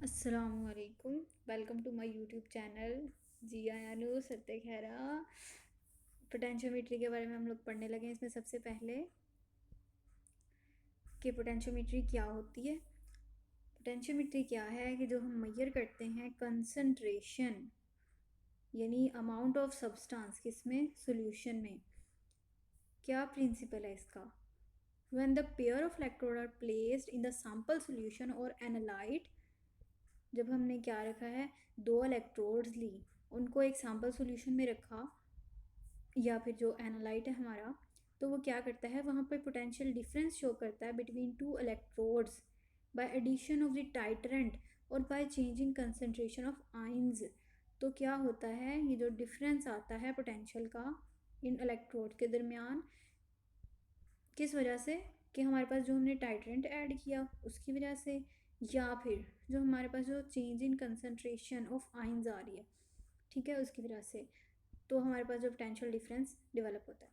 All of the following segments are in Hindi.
अस्सलामुअलैकुम। Welcome to my YouTube channel. जिया यानू सत्य खैरा। पोटेंशियोमीट्री के बारे में हम लोग पढ़ने लगे हैं। इसमें सबसे पहले कि पोटेंशियोमीट्री क्या होती है। पोटेंशियोमीट्री क्या है कि जो हम मेजर करते हैं कंसंट्रेशन यानी अमाउंट ऑफ सब्सटेंस किसमें, सॉल्यूशन में। क्या प्रिंसिपल है इसका। When the pair of electrode are placed in the sample solution और एनालाइट, जब हमने क्या रखा है, दो इलेक्ट्रोड्स ली, उनको एक सैम्पल सॉल्यूशन में रखा या फिर जो एनालाइट है हमारा, तो वो क्या करता है, वहाँ पर पोटेंशियल डिफरेंस शो करता है between two electrodes by addition of the titrant और by changing concentration of ions. तो क्या होता है, ये जो डिफरेंस आता है पोटेंशियल का इन इलेक्ट्रोड के दरमियान, किस वजह से, कि हमारे पास जो हमने टाइटरेंट ऐड किया उसकी वजह से, या फिर जो हमारे पास जो change in concentration of ions आ रही है, ठीक है, उसकी वजह से। तो हमारे पास जो पोटेंशियल डिफरेंस डेवलप होता है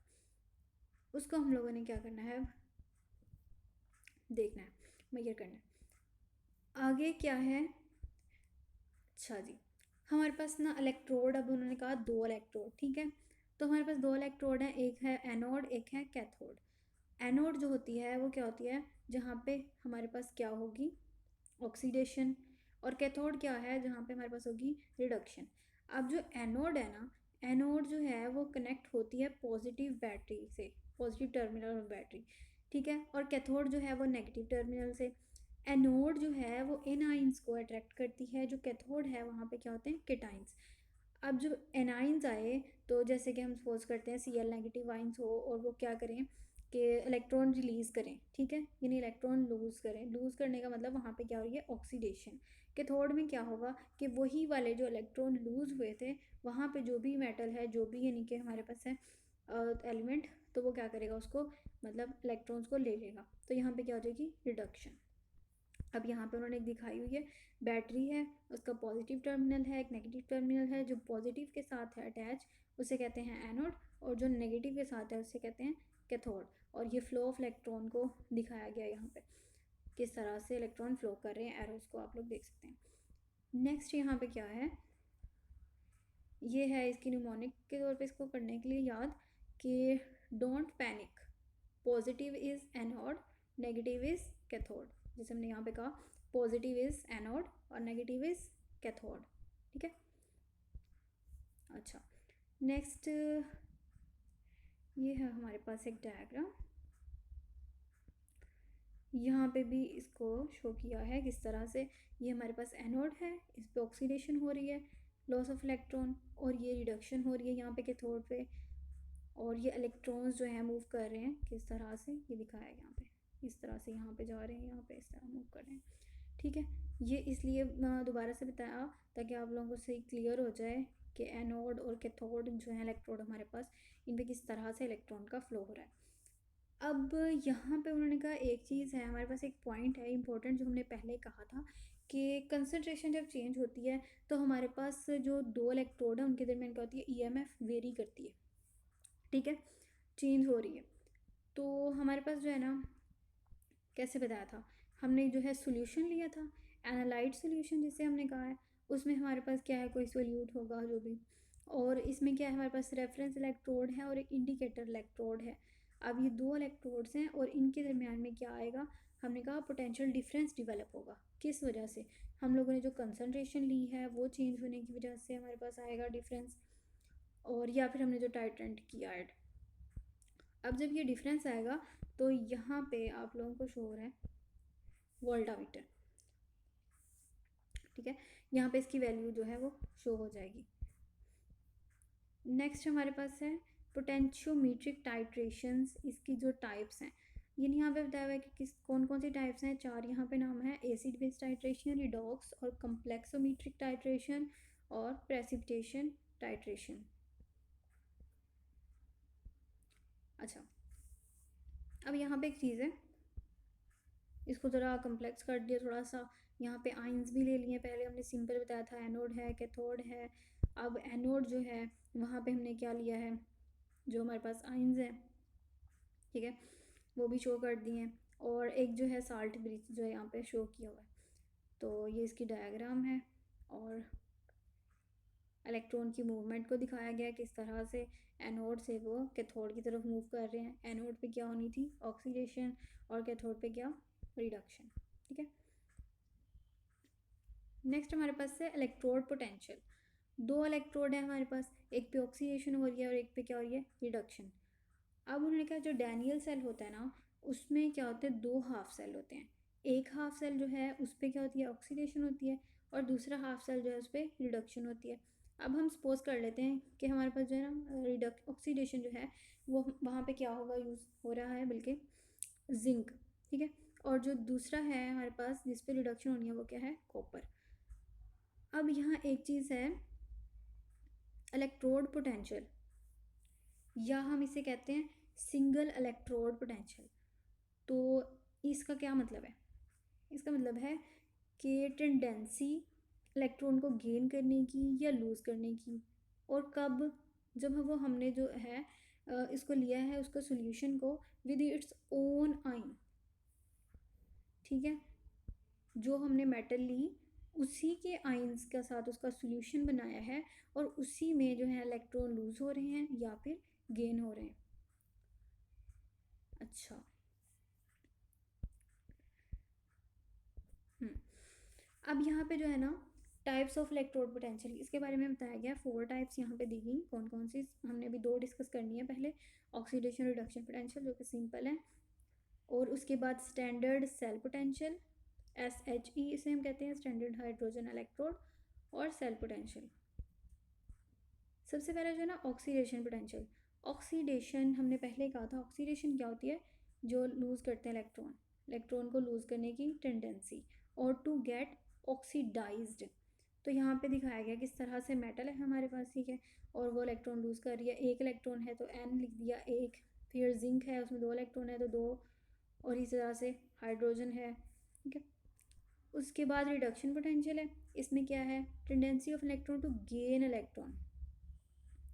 उसको हम लोगों ने क्या करना है, देखना है, मेजर करना है। आगे क्या है, अच्छा जी, हमारे पास ना इलेक्ट्रोड, अब उन्होंने कहा दो इलेक्ट्रोड, ठीक है। तो हमारे पास दो इलेक्ट्रोड हैं, एक है एनोड एक है कैथोड। एनोड जो होती है वो क्या होती है, जहाँ पे हमारे पास क्या होगी, ऑक्सीडेशन। और कैथोड क्या है, जहाँ पे हमारे पास होगी रिडक्शन। अब जो एनोड है ना, एनोड जो है वो कनेक्ट होती है पॉजिटिव बैटरी से, पॉजिटिव टर्मिनल ऑफ बैटरी, ठीक है। और कैथोड जो है वो नेगेटिव टर्मिनल से। एनोड जो है वो एनाइंस को अट्रैक्ट करती है, जो कैथोड है वहाँ पे क्या होते हैं, केटाइंस। अब जो एनाइंस आए, तो जैसे कि हम सपोज करते हैं Cl नेगेटिव आइंस हो और वो क्या करें कि इलेक्ट्रॉन रिलीज़ करें, ठीक है, यानी इलेक्ट्रॉन लूज़ करें। लूज़ करने का मतलब वहाँ पे क्या हो रही है, ऑक्सीडेशन। कैथोड में क्या होगा कि वही वाले जो इलेक्ट्रॉन लूज़ हुए थे, वहाँ पे जो भी मेटल है, जो भी यानी कि हमारे पास है एलिमेंट, तो वो क्या करेगा, उसको मतलब इलेक्ट्रॉन्स को ले लेगा। तो यहाँ पे क्या हो जाएगी, रिडक्शन। अब यहाँ पे उन्होंने एक दिखाई हुई है, बैटरी है, उसका पॉजिटिव टर्मिनल है, एक नेगेटिव टर्मिनल है। जो पॉजिटिव के साथ है अटैच उसे कहते हैं एनोड, और जो नेगेटिव के साथ है उसे कहते हैं कैथोड। और ये फ्लो ऑफ इलेक्ट्रॉन को दिखाया गया यहाँ पे, किस तरह से इलेक्ट्रॉन फ्लो कर रहे हैं, एरोस को आप लोग देख सकते हैं। नेक्स्ट यहाँ पे क्या है, ये है इसकी न्यूमोनिक के तौर पे इसको करने के लिए याद, कि don't panic, positive is anode, negative is cathode. जैसे हमने यहाँ पे कहा, पॉजिटिव इज़ एनोड और नेगेटिव इज़ कैथोड, ठीक है। अच्छा, नेक्स्ट ये है हमारे पास एक डायग्राम, यहाँ पे भी इसको शो किया है किस तरह से। ये हमारे पास एनोड है, इस पे ऑक्सीडेशन हो रही है, लॉस ऑफ इलेक्ट्रॉन, और ये रिडक्शन हो रही है यहाँ पे कैथोड पे। और ये इलेक्ट्रॉन्स जो हैं मूव कर रहे हैं किस तरह से, ये दिखाया है यहाँ पे, इस तरह से यहाँ पे जा रहे हैं, यहाँ पे इस तरह मूव कर रहे हैं, ठीक है। ये इसलिए दोबारा से बताया ताकि आप लोगों को सही क्लियर हो जाए कि एनोड और कैथोड जो है इलेक्ट्रोड हमारे पास, इन पे किस तरह से इलेक्ट्रॉन का फ्लो हो रहा है। अब यहाँ पे उन्होंने कहा एक चीज़ है, हमारे पास एक पॉइंट है इंपॉर्टेंट, जो हमने पहले कहा था कि कंसंट्रेशन जब चेंज होती है तो हमारे पास जो दो इलेक्ट्रोड है उनके दरमियान क्या होती है, ईएमएफ वेरी करती है, ठीक है, चेंज हो रही है। तो हमारे पास जो है ना, कैसे बताया था हमने, जो है सोल्यूशन लिया था, एनालाइट सोल्यूशन जिसे हमने कहा है, उसमें हमारे पास क्या है, कोई सोल्यूट होगा जो भी, और इसमें क्या है, हमारे पास रेफरेंस इलेक्ट्रोड है और एक इंडिकेटर इलेक्ट्रोड है। अब ये दो इलेक्ट्रोड्स हैं और इनके दरमियान में क्या आएगा, हमने कहा पोटेंशियल डिफरेंस डिवेलप होगा। किस वजह से, हम लोगों ने जो कंसनट्रेशन ली है वो चेंज होने की वजह से हमारे पास आएगा डिफरेंस, और या फिर हमने जो टाइट्रेंट किया ऐड। अब जब ये डिफरेंस आएगा तो यहाँ पे आप लोगों को शो हो रहा है वोल्टामीटर, ठीक है, यहाँ पे इसकी वैल्यू जो है वो शो हो जाएगी। नेक्स्ट हमारे पास है पोटेंशियोमीट्रिक टाइट्रेशंस, इसकी जो टाइप्स हैं, ये यहाँ पे बताया हुआ है कि किस कौन कौन सी टाइप्स हैं, चार यहाँ पे नाम है, एसिड बेस टाइट्रेशन, रिडॉक्स और कम्प्लेक्सोमीट्रिक टाइट्रेशन और प्रेसिपिटेशन टाइट्रेशन। अच्छा, अब यहाँ पे एक चीज़ है, इसको ज़रा कम्प्लेक्स कर दिया थोड़ा सा, यहाँ पे आइंस भी ले लिए, पहले हमने सिंपल बताया था एनोड है कैथोड है। अब एनोड जो है वहाँ पे हमने क्या लिया है, जो हमारे पास आइंस है, ठीक है, वो भी शो कर दिए हैं, और एक जो है साल्ट ब्रिज जो है यहाँ पे शो किया हुआ है। तो ये इसकी डायग्राम है और इलेक्ट्रॉन की मूवमेंट को दिखाया गया किस तरह से एनोड से वो कैथोड की तरफ मूव कर रहे हैं। एनोड पे क्या होनी थी, ऑक्सीडेशन, और कैथोड पे क्या, रिडक्शन। ठीक है, नेक्स्ट हमारे पास है इलेक्ट्रोड पोटेंशियल। दो इलेक्ट्रोड है हमारे पास, एक पे ऑक्सीडेशन हो रही है और एक पे क्या हो रही है, रिडक्शन। अब उन्होंने कहा जो डैनियल सेल होता है ना, उसमें क्या होते हैं, दो हाफ सेल होते हैं। एक हाफ सेल जो है उस पर क्या होती है, ऑक्सीडेशन होती है, और दूसरा हाफ सेल जो है उस पर रिडक्शन होती है। अब हम सपोज कर लेते हैं कि हमारे पास जो है ना ऑक्सीडेशन जो है वो वहाँ पे क्या होगा, यूज़ हो रहा है बल्कि जिंक। ठीक है, और जो दूसरा है हमारे पास जिस पे रिडक्शन होनी है वो क्या है, कॉपर। अब यहाँ एक चीज़ है इलेक्ट्रोड पोटेंशियल, या हम इसे कहते हैं सिंगल इलेक्ट्रोड पोटेंशियल। तो इसका क्या मतलब है, इसका मतलब है कि टेंडेंसी इलेक्ट्रॉन को गेन करने की या लूज़ करने की, और कब, जब वो हमने जो है इसको लिया है उसका सोल्यूशन को विद इट्स ओन आइन। ठीक है, जो हमने मेटल ली उसी के आइंस के साथ उसका सोल्यूशन बनाया है, और उसी में जो है इलेक्ट्रॉन लूज़ हो रहे हैं या फिर गेन हो रहे हैं। अच्छा, अब यहाँ पे जो है ना टाइप्स ऑफ इलेक्ट्रोड पोटेंशियल, इसके बारे में बताया गया। 4 टाइप्स यहाँ पे दी गई, कौन कौन सी, हमने अभी 2 डिस्कस करनी है। पहले ऑक्सीडेशन रिडक्शन पोटेंशियल जो कि सिंपल है, और उसके बाद स्टैंडर्ड सेल पोटेंशियल, SHE इसे हम कहते हैं, स्टैंडर्ड हाइड्रोजन इलेक्ट्रोड, और सेल पोटेंशियल। सबसे पहले जो है ना ऑक्सीडेशन पोटेंशियल। ऑक्सीडेशन हमने पहले कहा था, ऑक्सीडेशन क्या होती है, जो लूज़ करते हैं इलेक्ट्रॉन, इलेक्ट्रॉन को लूज़ करने की टेंडेंसी, और टू गेट ऑक्सीडाइज्ड। तो यहाँ पे दिखाया गया किस तरह से मेटल है हमारे पास, ठीक है, और वो इलेक्ट्रॉन लूज़ कर रही है। एक इलेक्ट्रॉन है तो N लिख दिया, एक, फिर जिंक है उसमें 2 इलेक्ट्रॉन है तो 2, और इस तरह से हाइड्रोजन है। ठीक है, उसके बाद रिडक्शन पोटेंशियल है, इसमें क्या है, tendency of electron to gain electron,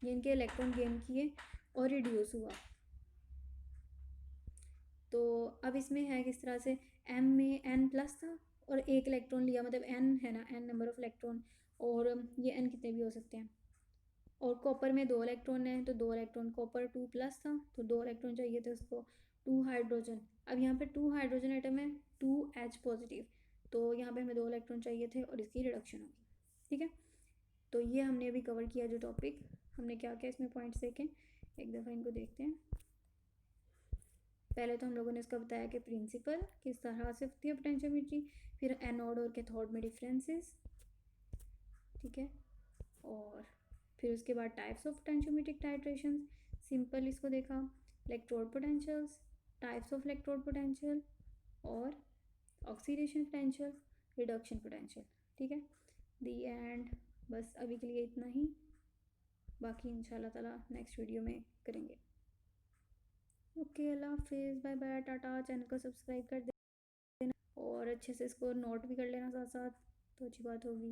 यानी कि इलेक्ट्रॉन गेन किए और रिड्यूस हुआ। तो अब इसमें है किस तरह से, M में N प्लस था और एक इलेक्ट्रॉन लिया, मतलब N है ना, N नंबर ऑफ इलेक्ट्रॉन, और ये N कितने भी हो सकते हैं। और कॉपर में 2 इलेक्ट्रॉन हैं तो 2 इलेक्ट्रॉन, कॉपर 2 प्लस था तो 2 इलेक्ट्रॉन चाहिए थे उसको, 2 हाइड्रोजन। अब यहाँ पे 2 हाइड्रोजन आइटम है, 2H पॉजिटिव, तो यहाँ पे हमें 2 इलेक्ट्रॉन चाहिए थे और इसकी रिडक्शन होगी। ठीक है, तो ये हमने अभी कवर किया जो टॉपिक, हमने क्या क्या इसमें पॉइंट्स देखें, एक दफ़ा इनको देखते हैं। पहले तो हम लोगों ने इसका बताया कि प्रिंसिपल किस तरह से होती है पोटेंशियोमीट्री, फिर एनोड और कैथोड में डिफरेंसेस, ठीक है, और फिर उसके बाद टाइप्स ऑफ पोटेंशियोमीट्रिक टाइट्रेशन, सिंपल इसको देखा, electrode potentials, types of electrode potential, और ऑक्सीडेशन पोटेंशियल, रिडक्शन पोटेंशियल। ठीक है, दी एंड। बस अभी के लिए इतना ही, बाकी इंशाल्लाह ताला नेक्स्ट वीडियो में करेंगे। ओके, अल्लाह हाफिज़, बाय बाय, टाटा। चैनल को सब्सक्राइब कर देना और अच्छे से इसको नोट भी कर लेना साथ साथ, तो अच्छी बात होगी।